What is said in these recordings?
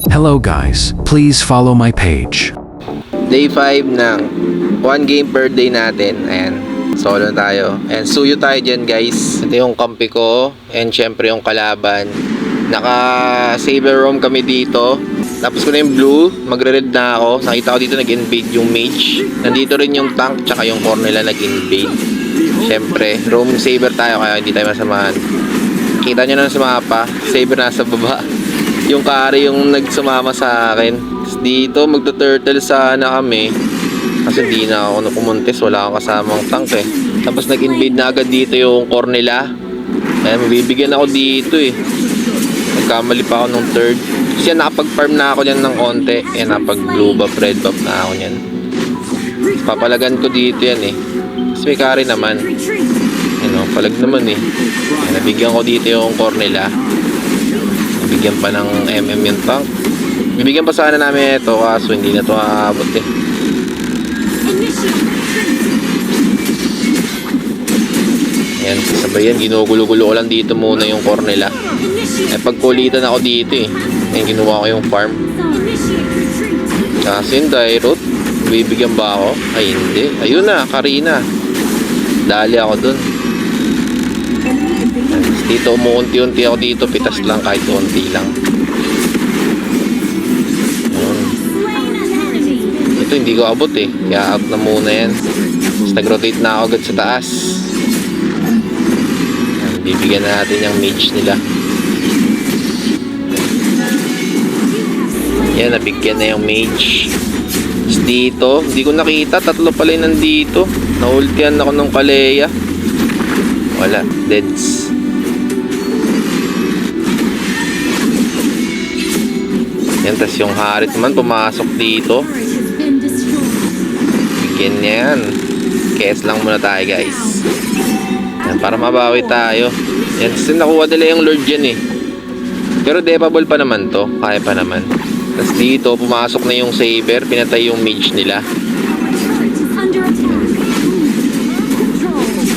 Hello guys, please follow my page. Day 5 ng 1 game per day natin. Ayan, solo tayo. And suyo tayo dyan guys. Ito yung kampi ko. And syempre yung kalaban. Naka-saber roam kami dito. Tapos ko na yung blue. Magre-red na ako. Nakita ko dito nag-invade yung mage. Nandito rin yung tank tsaka yung core nila nag-invade. Syempre, roam saber tayo kaya hindi tayo masamahan. Kita nyo na sa mapa. Saber nasa baba. Yung carry yung nagsumama sa akin. Dito magto-turtle sana kami kasi hindi na ako pumuntis, wala akong kasamang tank eh. Tapos nag-invade na agad dito yung core nila. Kaya mabibigyan ako dito eh. Nagkamali pa ako nung third. Kasi nakapag-farm na ako dyan ng konti. Eh napag blue buff, red buff na ako nyan. Papalagan ko dito yan eh. Kasi may carry naman. Ano, palag naman eh. Kaya nabigyan ko dito yung core nila. Nabigyan pa ng MM yung tank. Bibigyan pa sana namin ito kaso hindi na ito aabot eh. Ayan, sabay yan. Ginugulo-gulo ko lang dito muna yung core nila. Eh pagkulitan ako dito eh. Ayan, ginuha ko yung farm. Kasi yung Dairot, bibigyan ba ako? Ay hindi. Ayun na, Karina. Dali ako dun. Dito umuunti-unti ako dito. Pitas lang kahit unti lang. Ito hindi ko abot eh. Kaya out na muna yan. Tapos nag-rotate na ako agad sa taas. Bibigyan na natin yung mage nila. Yan, nabigyan na yung mage. Tapos dito, hindi ko nakita. Tatlo pala yung nandito. Naultian ako ng Kaleya. Wala, deads. Yan, tapos yung Harit naman pumasok dito. Bigyan niya yan. Kes lang muna tayo guys. Yan, para mabawi tayo. Yan, kasi nakuha nila yung Lord yan eh. Pero devable pa naman to. Kaya pa naman. Tapos dito, pumasok na yung Saber. Pinatay yung mage nila.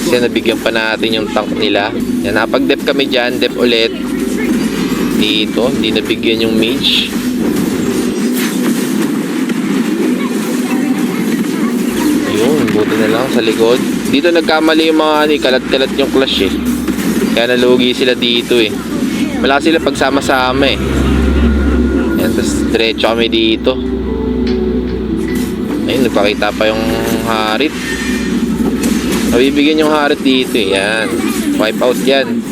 Kasi nabigyan pa natin yung tank nila. Yan, napag-dep kami dyan. Dep ulit. Dito, hindi nabigyan yung mage. Ayun, buti na lang sa likod. Dito nagkamali yung mga kalat-kalat yung clash eh. Kaya nalugi sila dito eh. Wala sila pagsama-sama eh. Yan, tapos diretso kami dito. Ayun, nagpakita pa yung Harit. Mabibigyan yung Harit dito eh. Yan, wipe out yan.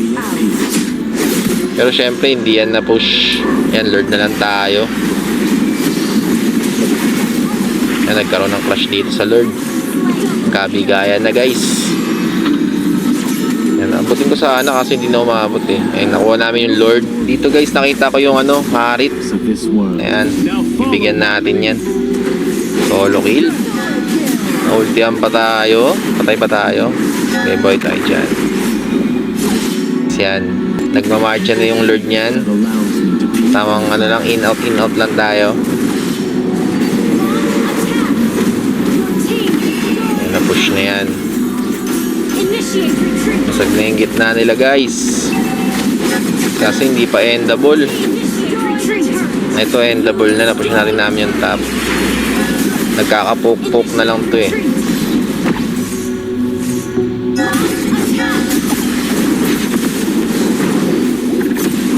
Pero syempre hindi yan na push. Yan, Lord na lang tayo. Yan, nagkaroon ng clash dito sa Lord. Kabigayan na guys. Yan, abutin ko sana kasi hindi na umabot eh. Ayun, nakuha namin yung Lord. Dito guys, nakita ko yung Harit. Ayan, bibigyan natin yan. Solo kill. Ultihan pa tayo. Patay pa tayo. Okay, boy tayo dyan. Yan, nagmamarcha na yung Lord niyan. Tamang lang, in out lang tayo. Ayan, na-push na yan. Masag na yung gitna nila guys. Kasi hindi pa endable. Ito endable na. Na-push natin namin yung top. Nagkakapok-pok na lang to eh.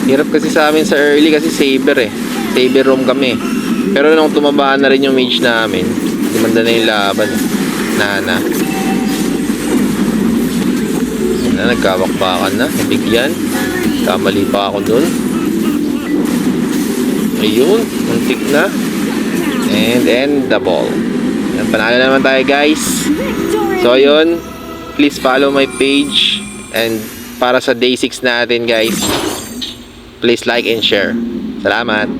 Hirap kasi sa amin sa early kasi saber eh. Saber roam kami. Pero nung tumabaan na rin yung mage namin, gumanda na yung laban eh. Nana. Nagkabakbakan na. Nabigyan. Kamali pa ako dun. Ayun. Muntik na. And end the ball. Panalo naman tayo guys. So ayun. Please follow my page. And para sa day 6 natin guys, please like and share. Salamat.